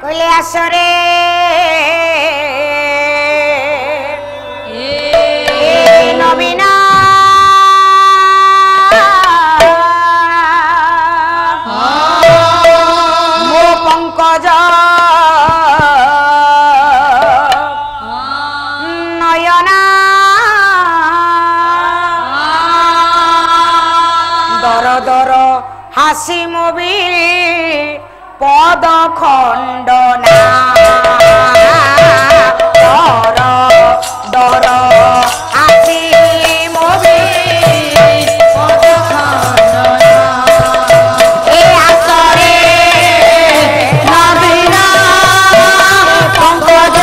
कहले आसरे नवीना मो पंकज नयना दर दर हासी मोबिल पद खंडना दर दर हासी मोबिल पद खंडना ए आसरे नवीना पंकज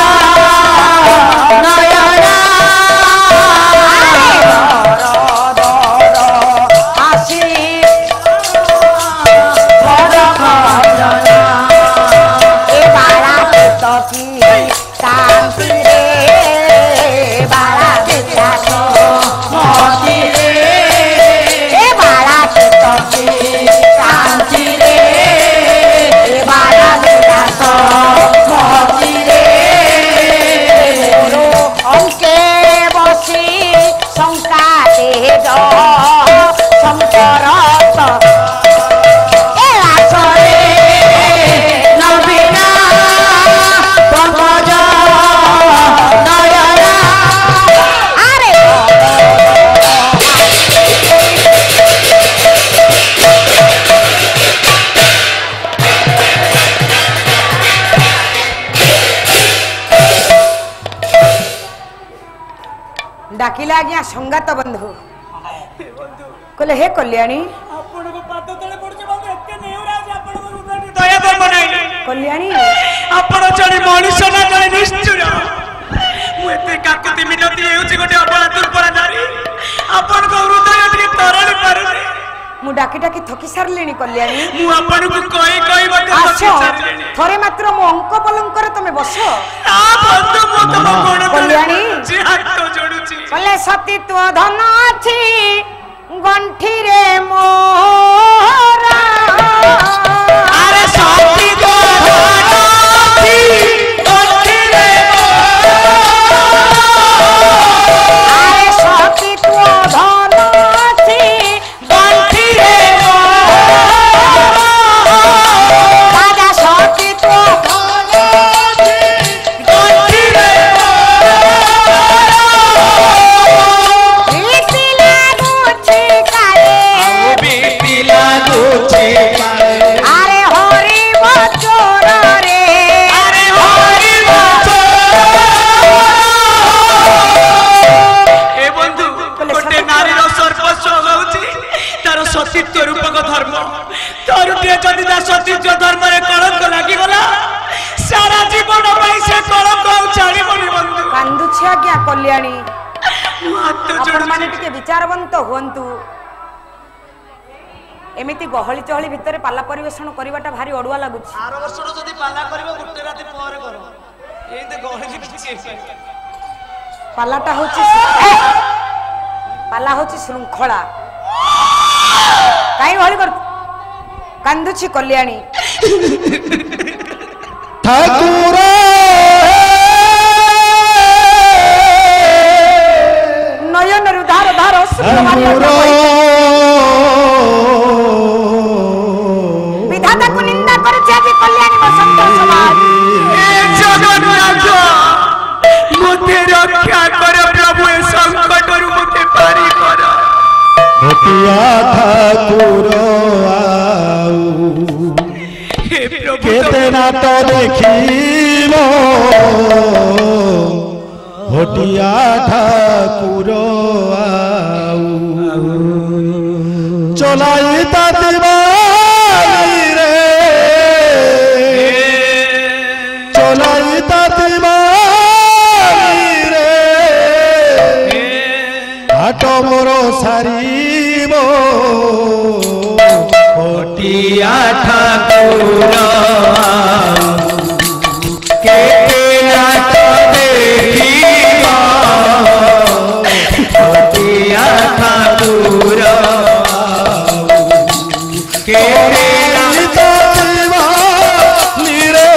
नयना दर दर हासी पद खंडना ए बाला की शांति रे बाला बेटा तो मोती रे ए बाला की शांति रे ए बाला बेटा तो मोती रे अंके बसी शंका तेज शंकर डाकिला आज्ञा संगात बंधु कहले हे कल्याणी कल्याणी आपण जड़े मनुष्य ना जड़े निष्ठुर मुते काकुति मिनती हेउची गोटे अपना दुर्बल नारी आपण को हृदय टिके तरली पारुनी मु डाकी डाकी थकी सारलेनी कल्याणी मु आपण को कोई कोई मते थकी सारलेनी थरे मात्र मो अंक पलंकर तमे बसो आ बंधु मो तम कोण कल्याणी जी हाथ जोडुची कले सतीत्व धन अछि गंठी रे मोरा अरे सतीत्व धन अछि गंठी रे अरे सतीत्व धन अछि गंठी रे राजा सतीत्व धन अछि गंठी रे अरे हरि बचोर रे अरे हरि ए बंधु गोटे नारी रो सर्वस्व होउची तार सतीत्व रूपक धर्म तरुटे जदि ता सतीत्व धर्म रे कलंक लागि गला सारा जीवन पई से कलंक छाड़ी बनी बंधु कांदु छिया क्या कल्याणी हाथ आपण जोड़ माने टिके विचारवंत होंतु एमिति गहली चहली भितर पाला परिवेषण करवाटा भारी अड़ुआ लगुच आर वर्ष जदि पाला करबो गुटे राती पर करो एते गहली किछि पालाटा होची पाला होची श्रृंखला काई भली कर कांदुची कल्याणी ठाकुर नयन रु धार धार विधाता को निंदा कर जे कल्याणी बसंत समाज जगन्नाथ मुझे रक्षा कर प्रभु ए संकट रु मुझे पारी कर हटिया ठाकुर आऊ हे प्रभु केतना तो देखिलो हटिया ठाकुर आऊ चलाई तातिबाई रे चलाई तातिबाई रे हाट मोर सारीबो हटिया ठाकुर के नाट देखिबो हटिया ठाकुर के नाट देखिबो नीरे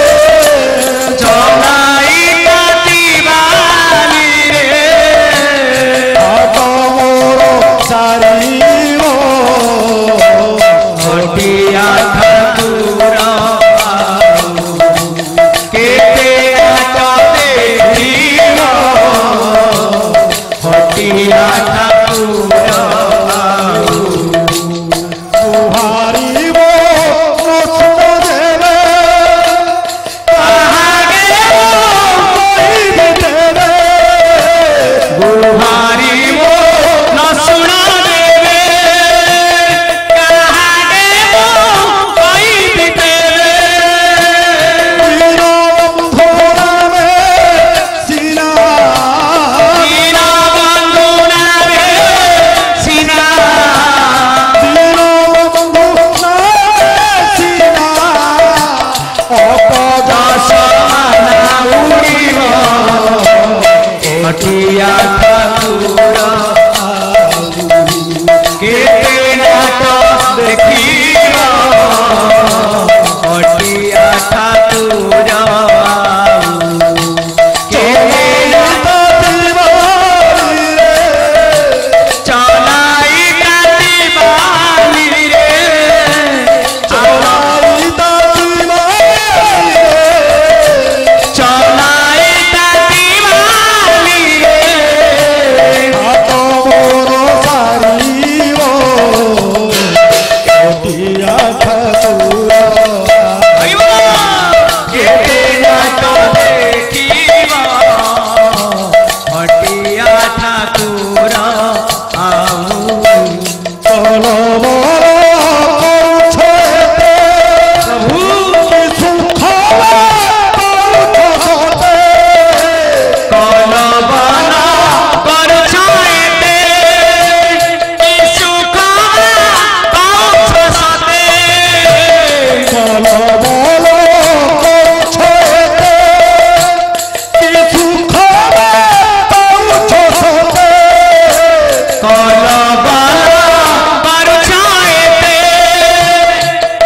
कटिया ठाकुर केते नाट देखिबा कटिया ठाकुर केते नाट चलाई काटिबाली रे चलाई काटिबाली रे हाथ मोर सारिबो कटिया ठाकुर केते नाट देखिबा कटिया ठाकुर कल मोर छेते प्रभु सुख सते कलबन करछाएते कि सुख पाउछ सते कल मोर छेते सुख पाउछ सते कलबन करछाएते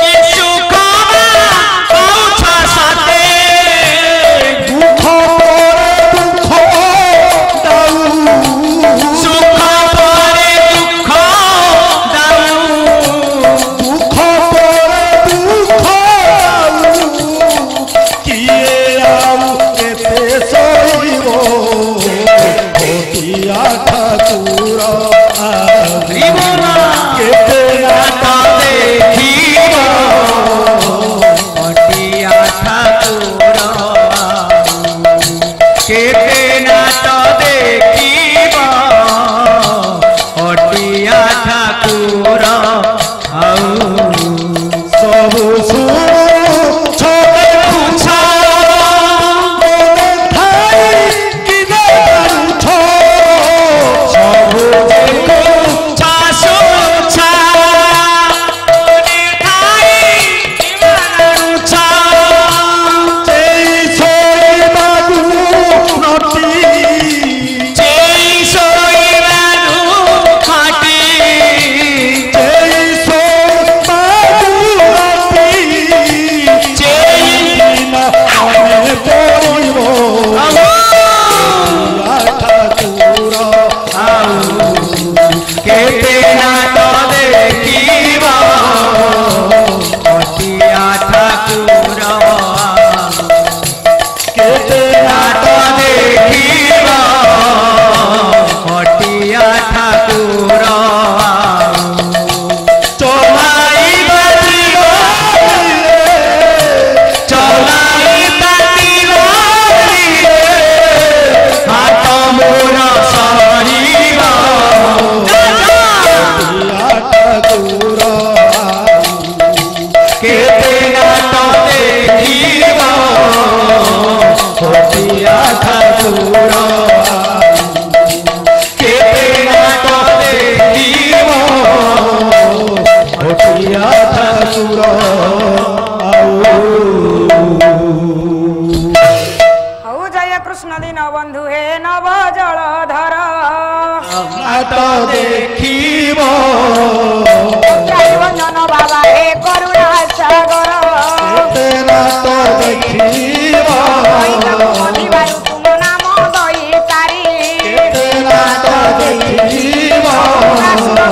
कि सुख पाउछ सते दुख परे दुख दाऊ सुख परे दुख दाऊ दुख परे दुख किए आऊ केते सहिबो कटिया ठाकुर त्रिभुवन केते नाट देखिबा कटिया ठाकुर केते नाट देखिबा कटिया ठाकुर सबु छबे पूछा ठाई किने दारुछ सबु छासो छा ठाई छा সেই সই বাবু নটি চেই সইবানু খাটি সেই সই বাবু নটি চেই না মনে পড়িব ঠাকুর কেতে নাট দেখিবা কটিয়া ঠাকুর কেতে নাট দেখিবা কটিয়া ঠাকুর চলাই বাজিব চলাই কাটিবালি রে হাত মোর সরিবা ঠাকুর কেতে নাট দেখিবা কটিয়া ঠাকুর কেতে নাট দেখিবা কটিয়া ঠাকুর ହଉ ଜୟ କୃଷ୍ଣ ଦିନ ବନ୍ଧୁ ହେ ନବ ଜଳଧର নাট দেখিব জନ ବାବା ହେ କରୁଣା ସାଗର କେତେ ନାଟ ଦେଖିବ ମଧିବାରୁ ତୁମ ନାମ ଦଇ ତାରି କେତେ ନାଟ ଦେଖିବ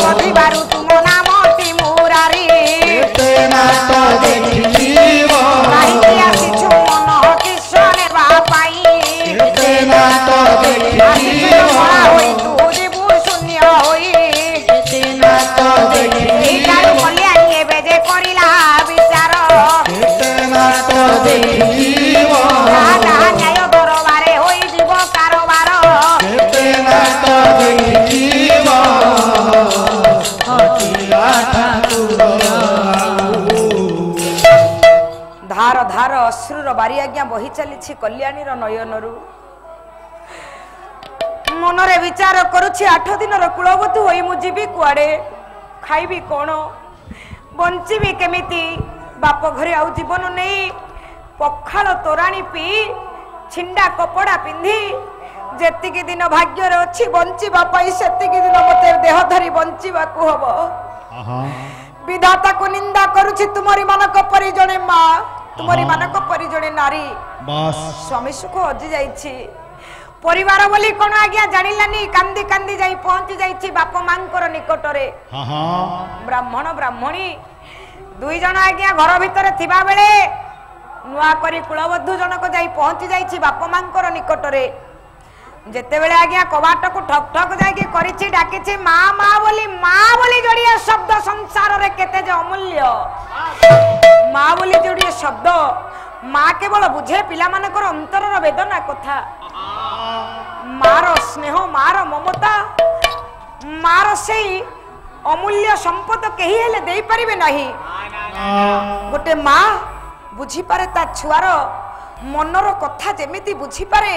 ମଧିବାରୁ ତୁମ ନାମ ତିମୁରାରି କେତେ ନାଟ ଦେଖିବ କାହିଁକି ଆସିଛୁ ମନ କିସ ନେବା ପାଇଁ କେତେ ନାଟ ଆସିଛୁ ମରା ହୋଇ ତୁ ଯିବୁ ଶୂନ୍ୟ ହୋଇ କେତେ ନାଟ ଏଇ ଦେଖିବ କାଳୁ କଲ୍ୟାଣୀ ଏବେ ଯେ କରିଲା ବିଚାର କେତେ ନାଟ ଦେଖିବ ରାଜା ନ୍ୟାୟ ଦରବାରେ ହୋଇଯିବ କାରବାର କେତେ ନାଟ ଦେଖିବ କଟିଆ ଠାକୁର ଧାର ଧାର ଅଶ୍ରୁର ବାରି ଆଜ୍ଞା ବହି ଚାଲିଛି କଲ୍ୟାଣୀର ନୟନରୁ ମନରେ ବିଚାର କରୁଛି 8 ଦିନର କୁଳବତୀ ହୋଇ ମୁଁ ଯିବି କୁଆଡେ ଖାଇବି କଣ ବଞ୍ଚିବି କେମିତି ବାପ ଘରେ ଆଉ ଜୀବନ ନେଇ ପଖାଳ ତୋରାଣୀ ପିଇ ଛିଣ୍ଡା କପଡ଼ା ପିନ୍ଧି जेतिकी दिन भाग्य रे अछि बंचिबा पई सेतिकी दिन मते देह धरी बंचिबा को हबो विधाता को निंदा करूछि तुमरी मानक परि जणे मां तुमरी मानक परि जणे नारी बस स्वामी सुख अजी जाइछि परिवार बोली कोन आज्ञा जानिलानी कांदी कांदी जाई पहुंची जाइछि बाप मांकर निकट रे ब्राह्मण ब्राह्मणी दुई जन आज्ञा घर भितर थिबा बेले नुआ करी कुलबद्धु जनक जाई पहुंची जाइछि बाप मांकर निकट रे जेते बेले आज्ञा कबाट को ठक ठक जाई करिछि डाकिछि मां बोली जोड़िए शब्द संसार रे केते जे अमूल्य मां बोली जोड़िए शब्द मां केवल बुझे पिला मानकर अंतरर वेदना कथा मार स्नेह मार ममता मार सेई अमूल्य संपद केही हेले देई परिबे नाही गोटे मां बुझी पारे ता छुआर मनर कथा जेमिति बुझी पारे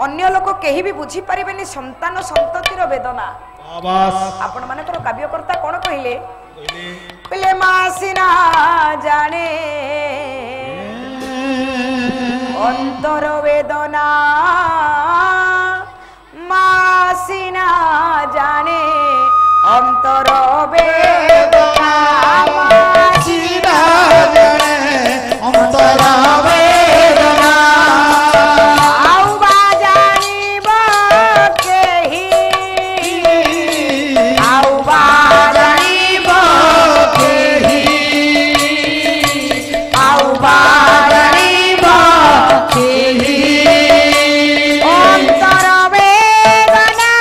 अन्य लोक केही भी बुझी परिबेनी संतान संततिर वेदना आपण मानकर काव्यकर्ता कोन कहिले पले मासिना जाने अंतर वेदना मासिना जाने अंतर वेदना मासिना जाने अंतर वेदना आउ बा जानिब केही आउ बा जानिब केही आउ बा जानिब केही अंतर वेदना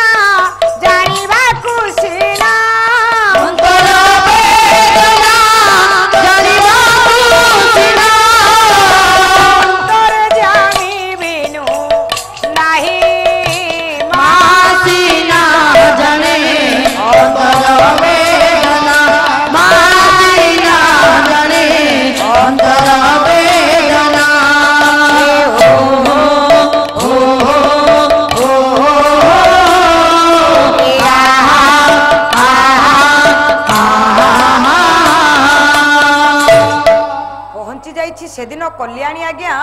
जानिबा कुसिना अंतर वेदना जानिबा कुसिना अंतर जानी बिनु नाही मासिना जाने अंतर वेदना मासिना जाने अंतर वेदना पहुंची जाइछि सेदिन कल्याणी आज्ञा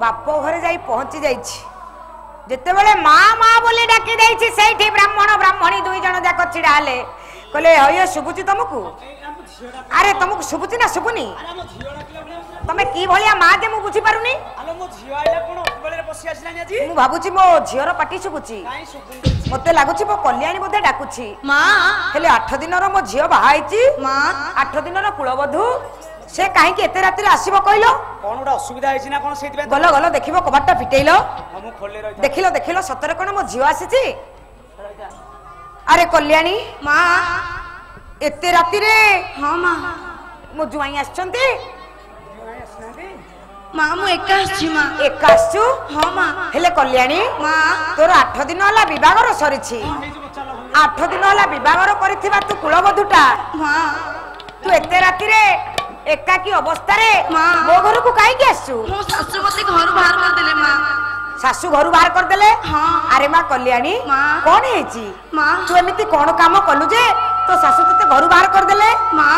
बाप घरे जाई पहुंची जाइछि जेते बेले मां मां बोली डाकी जाइछि सेठी ब्राह्मण ब्राह्मणी दुई जन जाक छिडा हले कहले हय सुबुची तुमको अरे तुमको सुबुची ना सुबुनी तमे की भलिया मां जे मु बुझी पारुनी आलो मो झियो आइला कोन बेले बसी आसिलानी आजी मु भाबुची मो झियर पाटी सुबुची काई सुकुन मते लागुची मो कल्याणी बोधे डाकुची मां हेले 8 दिनर मो झियो बाहाइची मां 8 दिनर कुलबधु से काहे के एते राती आसीबो कहलो कोन उडा असुविधा हैछि ना कोन सेति बे गलो गलो देखिबो कबाटटा फिटेइलो हम खोलले रहि देखिलो देखिलो सतरे कोन मो झियो आसीची अरे कल्याणी मां एते राती रे हां मां मो जुआई आछंती मां मु एका आछि मां एक आछू हां मां हेले कल्याणी मां तोर 8 दिन होला विवाहर सरिछि 8 दिन होला विवाहर करिथिबा तू कुलबधुटा मां तू एते राती रे एकाकी अवस्था रे मां मो घर को काहे के आछू मो सासु मते घर बाहर कर देले मां सासू घर बाहर कर देले हां अरे मां कल्याणी मां कोन हेची मां तू एमिति कोन काम कलु जे तो सासू तते घर बाहर कर देले मां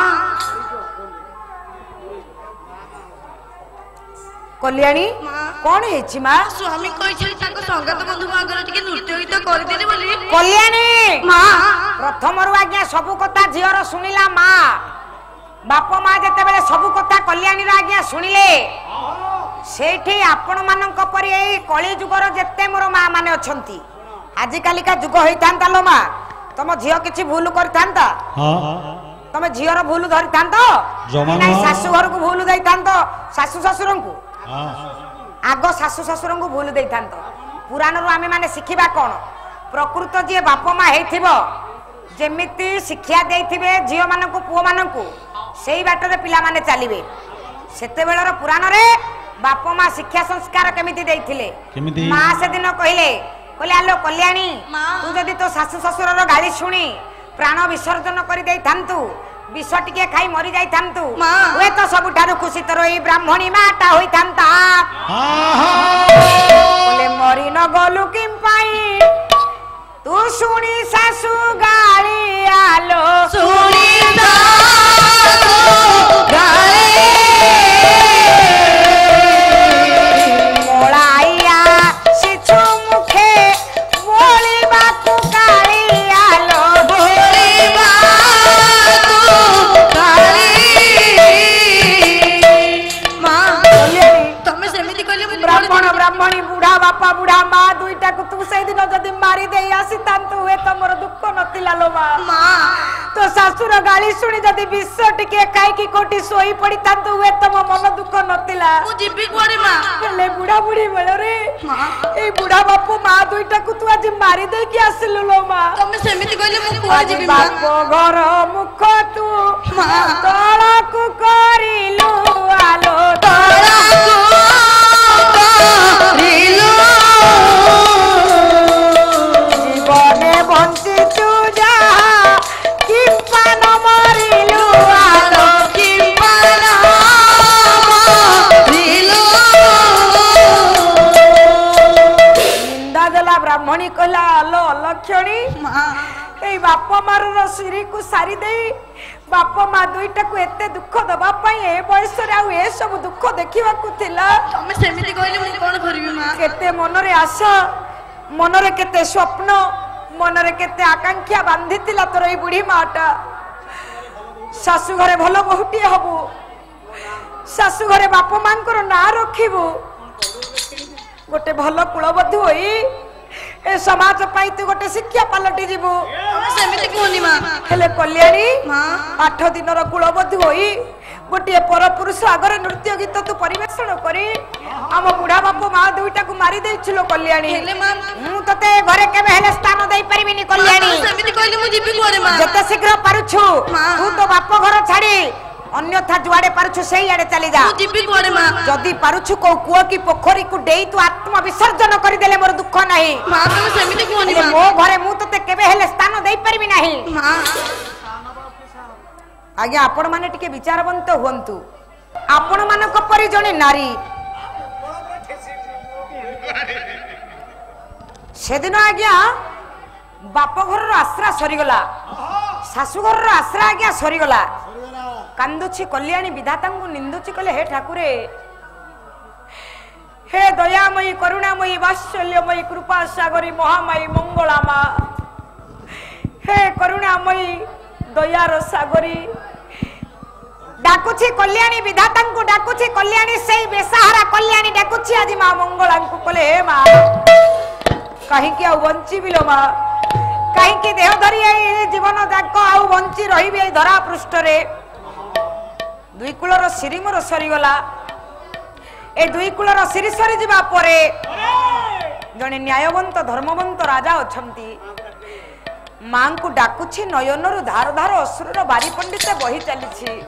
कल्याणी मां कोन हेची मां स्वामी कहिछली ताको संगत बंधु मागर टिके नृत्य गीत कर देले बोली कल्याणी मां प्रथम रु आज्ञा सब कथा झियर सुनिला मां बाप मां जते बेले सब कथा कल्याणी रा आज्ञा सुनिले सेठी आपण मानक परि एई कली जुगर जते मोर मां माने अछंती आजि कालिका जुग होइतांता लो मां तम झियो किछि भूल करतांता तमे झियर भूल धरितांतो नाही सासू घर को भूल दैतांतो सासू ससुरंकु आगो सासू ससुरंकु भूल दैतांतो पुराण रु आमे माने सिखिबा कोन प्रकृत जे बाप मां हेइथिबो जेमिति शिक्षा देइथिबे झियो मानकु पुओ मानकु सेई बाटरे पिला माने चलिबे सेते बेलर पुराण रे बाप मां शिक्षा संस्कार केमिति देइथिले मां से दिन कहिले कहले आलो कल्याणी तू जदी तो सासू ससुरर गाली सुनी प्राण विसर्जन करि देई थांतु विष टिके खाई मरि जाई थांतु वे तो सबुठारु खुशी तोर ई ब्राह्मणी माटा होई थांता बोले मरि न गलु किम पाई तू सुनी सासू गाली आलो सुनी सासू गाली मोळाइया सिछु मुखे କହିଲେ ମୁଁ ବ୍ରାହ୍ମଣ ବ୍ରାହ୍ମଣୀ ବୁଢା ବାପା ବୁଢା ମା ଦୁଇଟାକୁ ତୁ ସେଇଦିନ ଯଦି ମାରି ଦେଇ ଆସିଥାନ୍ତୁ ହୁଏ ତମର ଦୁଃଖ ନଥିଲା ଲୋ ମା। ତୋ ଶାଶୁର ଗାଳି ଶୁଣି ଯଦି ବିଷ ଟିକେ ଖାଇକି କୋଉଠି ଶୋଇ ପଡିଥାନ୍ତୁ ହୁଏ ତମ ମନ ଦୁଃଖ ନଥିଲା। ମୁଁ ଯିବି କୁଆଡେ ମା? ହେଲେ ବୁଢା ବୁଢୀ ବେଳରେ ଏଇ ବୁଢା ବାପୁ ମା ଦୁଇଟାକୁ ତୁ ଆଜି ମାରି ଦେଇକି ଆସିଲୁ ଲୋ ମା। ତମେ ସେମିତି କହିଲେ ମୁଁ କୁଆଡେ ଯିବି ମା? ବାପ ଘର ମୁଖ ତୁ ତଳକୁ କରିଲୁ ଆଲୋ ତଳକୁ କରିଲୁ ଜୀବନେ ବଞ୍ଚିଛୁ ଯାହା କିମ୍ପା ନ ମରିଲୁ ଆଲୋ କିମ୍ପା ନ ମରିଲୁ। ନିନ୍ଦା ଦେଲା ବ୍ରାହ୍ମଣୀ କହିଲା ଆଲୋ ଅଲକ୍ଷଣୀ ଏଇ ବାପ ମାର ସିରିକୁ ସାରି ଦେଇ ବାପ ମା ଦୁଇଟାକୁ ଏତେ ଦୁଃଖ ଦବା ପାଇଁ ଏ ବୟସରେ ଆଉ ଏ ସବୁ ଦୁଃଖ ଦେଖିବାକୁ ଥିଲା। ତମେ ସେମିତି କହିଲେ ମୁଁ କଣ କରିବି ମା? କେତେ ମନରେ ଆଶା ମନରେ କେତେ ସ୍ୱପ୍ନ ମନରେ କେତେ ଆକାଂକ୍ଷା ବାନ୍ଧିଥିଲା ତୋର ଏଇ ବୁଢୀ ମାଟା। ଶାଶୁ ଘରେ ଭଲ ବୋହୂଟିଏ ହବୁ ଶାଶୁ ଘରେ ବାପ ମାଙ୍କର ନାଁ ରଖିବୁ ଗୋଟେ ଭଲ କୁଳବଧୂ ହୋଇ ए समाज पाई तू गोटे शिक्षा पलटि जीवु सेमिति कोनी मा हेले कल्याणी 8 दिन रो कुलबधु होई गोटे पर पुरुष आगर नृत्य गीत तू परिवेषण करी आम बुढ़ा बापू माँ दुईटा को मारी देइछलो कल्याणी हेले मा मु तते घरे केबे हेले स्थान देई परिबिनी कल्याणी सेमिति कहले मु जीबी कोरे मा जते शीघ्र पारुछु तू तो बाप घर छाड़ी अन्यथा जुआड़े पारुछु सेही आड़े चली जा मु जीबी कोरे मा जदी पारुछु को कुओ की पोखरी को देई तू आत्म विसर्जन करि देले मोर दुख नाही मा तुम सेमिति कोनी मा मो घरे मु तते केबे हेले स्थान देई परिबि नाही मा आज्ञा आपण माने टिके विचारवंत हुंतु आपण मानक परि जने नारी सेदिन आज्ञा बाप घर रो आश्रा सरी गला सासु घर रो आश्रा आज्ञा सरी गला कांदुची कल्याणी विधाता को निंदुची कले हे ठाकुरे हे दयामयी करुणामयी वात्सल्यमयी कृपा सागरी महामायी मंगलामा हे करुणामयी दयार सागरी डाकुची कल्याणी विधाता को डाकुची कल्याणी सेई बेसहारा कल्याणी डाकुची आदि मां मंगला को कले हे मां कहीं के बंची बिलो मां कहीं के देह धरी जीवन जाक आउ बंची रही धरा पृष्ठ रे दुई कूलर सिरी मोर सरीगला ए दुई कूलर सिरी सरी जिबा परे जने न्यायवंत धर्मवंत राजा अछंती मां को डाकुछि नयनरु धार धार अश्रुर बारी पंडित बही चलीछि।